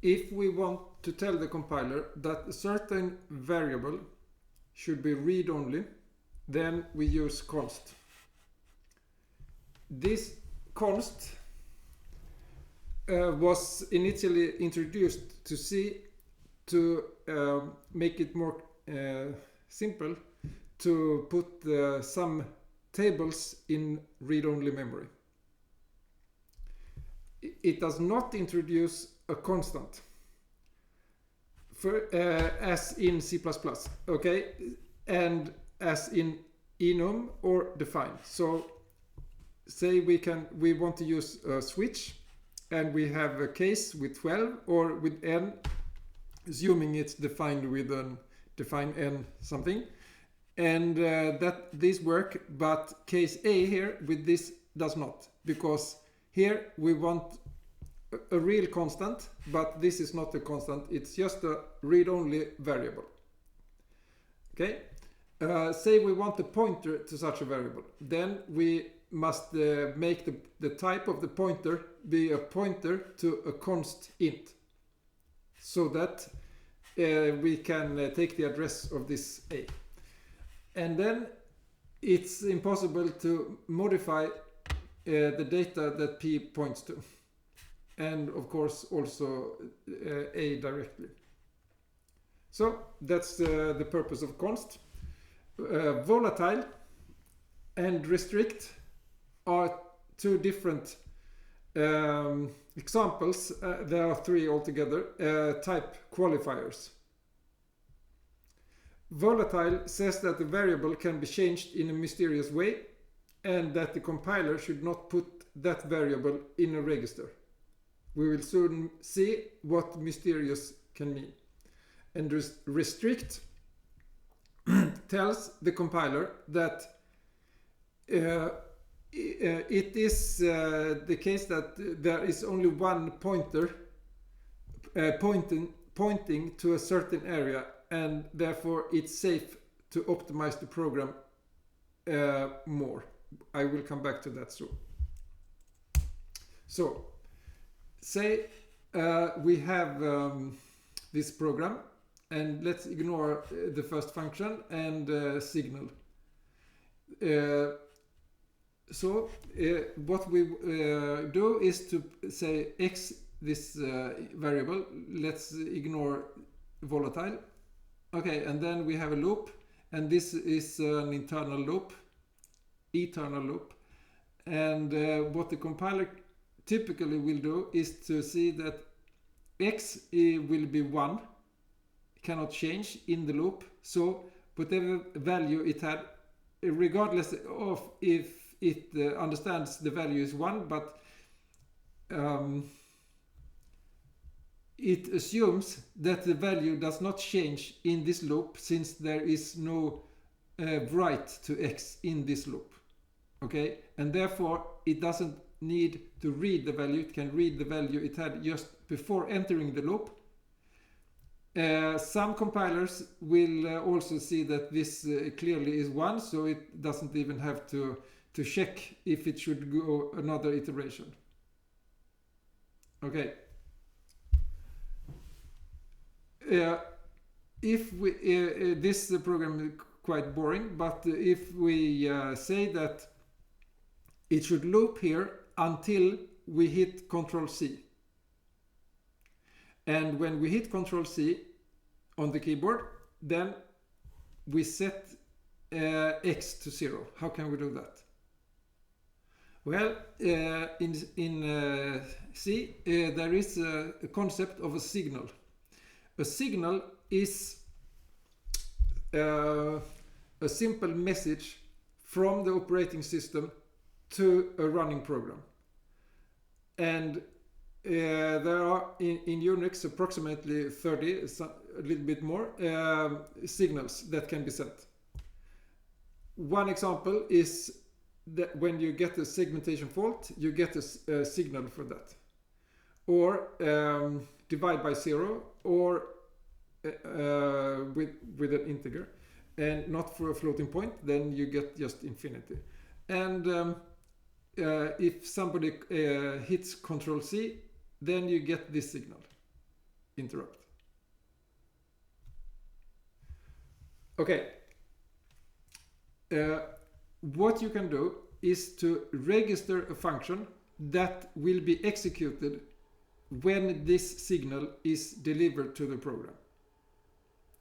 if we want to tell the compiler that a certain variable should be read-only, then we use const. This const was initially introduced to C to make it more simple to put some tables in read-only memory. It does not introduce a constant as in C++, okay, and as in enum or define. So say we want to use a switch and we have a case with 12 or with n, assuming it's defined with an define n something, and that these work, but case A here with this does not, because here we want a real constant, but this is not a constant, it's just a read-only variable. Okay, say we want a pointer to such a variable, then we must make the type of the pointer be a pointer to a const int, so that we can take the address of this A. And then it's impossible to modify the data that P points to, and of course also A directly. So that's the purpose of const. Volatile and restrict are two different examples. There are three altogether, type qualifiers. Volatile says that the variable can be changed in a mysterious way and that the compiler should not put that variable in a register. We will soon see what mysterious can mean. And restrict tells the compiler that it is the case that there is only one pointer pointing to a certain area, and therefore it's safe to optimize the program more. I will come back to that soon. So say we have this program, and let's ignore the first function and signal. So what we do is to say x this variable. Let's ignore volatile. Okay, and then we have a loop, and this is an eternal loop. And what the compiler typically will do is to see that x will be 1, cannot change in the loop. So whatever value it had, regardless of if it understands the value is 1, but it assumes that the value does not change in this loop, since there is no write to x in this loop. Okay, and therefore it doesn't need to read the value. It can read the value it had just before entering the loop. Some compilers will also see that this clearly is 1, so it doesn't even have to check if it should go another iteration. Okay. If we this program is quite boring, but if we say that it should loop here until we hit Ctrl C, and when we hit Ctrl C on the keyboard, then we set x to 0. How can we do that? Well, in C there is a concept of a signal. A signal is a simple message from the operating system to a running program. And there are in Unix approximately 30, a little bit more, signals that can be sent. One example is that when you get a segmentation fault, you get a signal for that. Or divide by 0, or with an integer, and not for a floating point, then you get just infinity. And if somebody hits Ctrl C, then you get this signal. interrupt. Okay. What you can do is to register a function that will be executed when this signal is delivered to the program.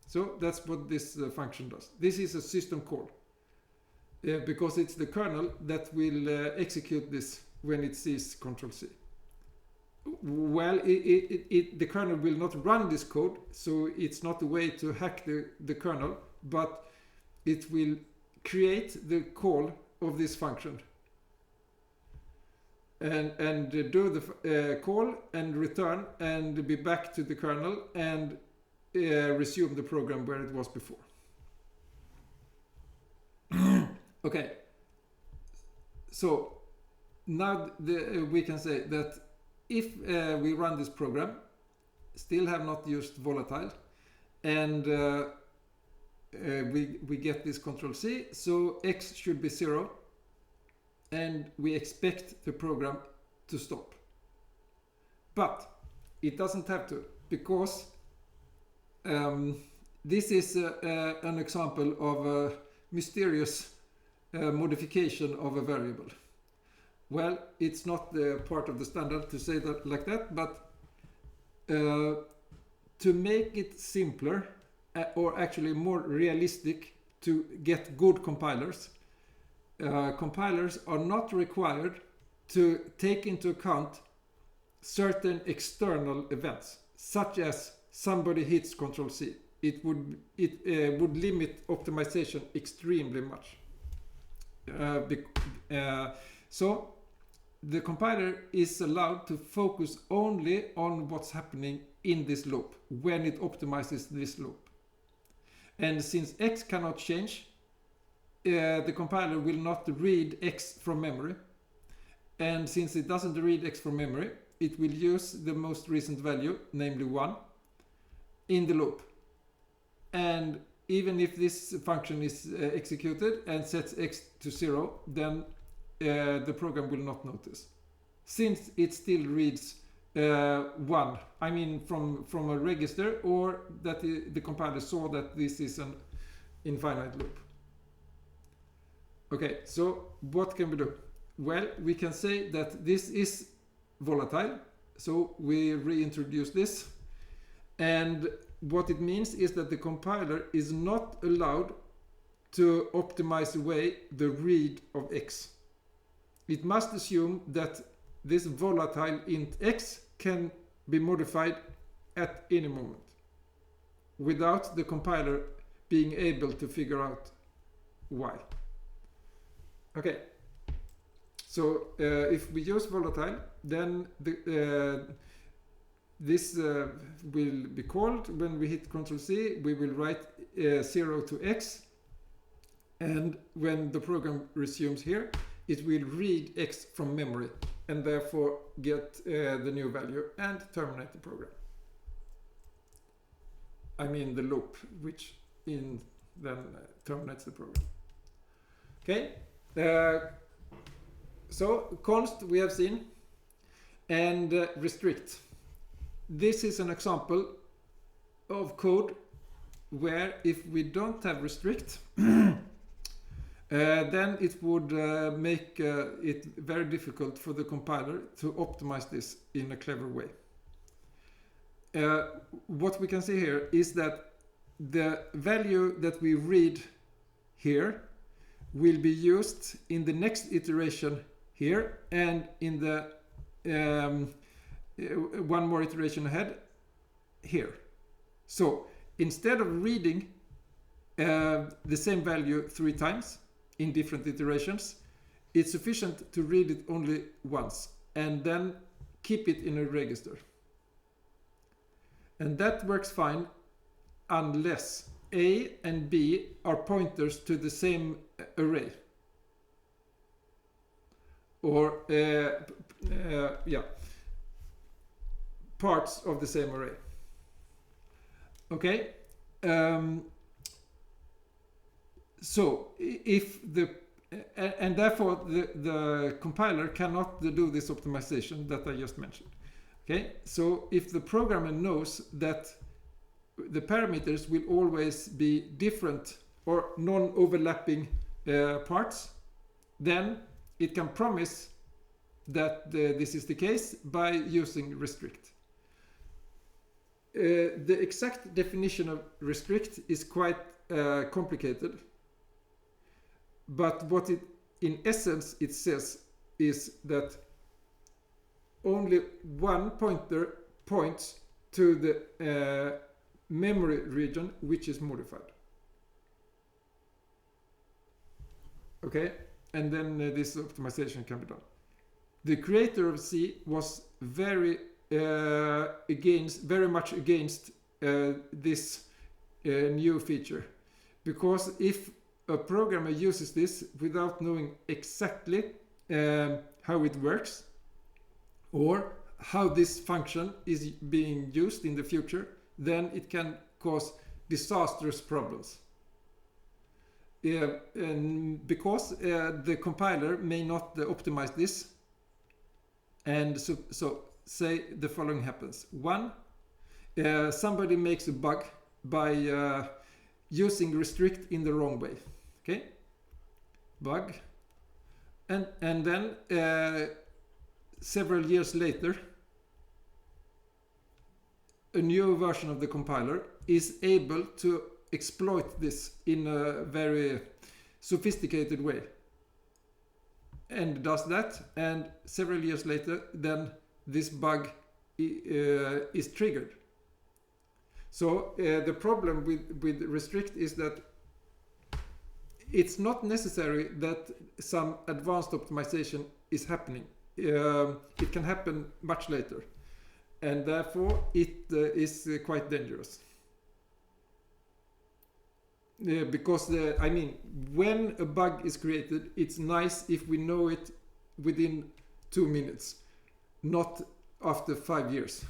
So that's what this function does. This is a system call because it's the kernel that will execute this when it sees Control C. Well, the kernel will not run this code, so it's not a way to hack the kernel, but it will create the call of this function and do the call and return and be back to the kernel and resume the program where it was before. Okay, so now we can say that if we run this program, still have not used volatile, and we get this Control C, so X should be 0, and we expect the program to stop. But it doesn't have to, because this is an example of a mysterious modification of a variable. Well, it's not the part of the standard to say that like that, but to make it simpler or actually more realistic to get good compilers, compilers are not required to take into account certain external events, such as somebody hits Control C. It would limit optimization extremely much. So the compiler is allowed to focus only on what's happening in this loop when it optimizes this loop. And since X cannot change, the compiler will not read X from memory. And since it doesn't read X from memory, it will use the most recent value, namely 1, in the loop. And even if this function is executed and sets X to 0, then the program will not notice, since it still reads 1. I mean from a register, or that the compiler saw that this is an infinite loop. Okay, so what can we do? Well, we can say that this is volatile, so we reintroduce this, and what it means is that the compiler is not allowed to optimize away the read of X. It must assume that this volatile int X can be modified at any moment without the compiler being able to figure out why. Okay, so if we use volatile, then this will be called when we hit Ctrl C. We will write 0 to X, and when the program resumes here, it will read X from memory and therefore get the new value and terminate the program. I mean the loop, which then terminates the program. Okay, so const we have seen, and restrict. This is an example of code where if we don't have restrict, then it would make it very difficult for the compiler to optimize this in a clever way. What we can see here is that the value that we read here will be used in the next iteration here, and in the one more iteration ahead here. So instead of reading the same value 3 times in different iterations, it's sufficient to read it only once and then keep it in a register. And that works fine unless A and B are pointers to the same array. Or parts of the same array. Okay, so if and therefore the compiler cannot do this optimization that I just mentioned. Okay, so if the programmer knows that the parameters will always be different or non-overlapping parts, then it can promise that this is the case by using restrict. The exact definition of restrict is quite complicated, but what it in essence it says is that only one pointer points to the memory region which is modified. Okay, and then this optimization can be done. The creator of C was very much against this new feature, because if a programmer uses this without knowing exactly how it works or how this function is being used in the future, then it can cause disastrous problems. And because the compiler may not optimize this, and so say the following happens. One, somebody makes a bug by using restrict in the wrong way. Okay, bug, and then several years later, a new version of the compiler is able to exploit this in a very sophisticated way, and does that, and several years later then this bug is triggered. So the problem with restrict is that it's not necessary that some advanced optimization is happening. It can happen much later, and therefore it is quite dangerous. Because I mean, when a bug is created, it's nice if we know it within 2 minutes, not after 5 years.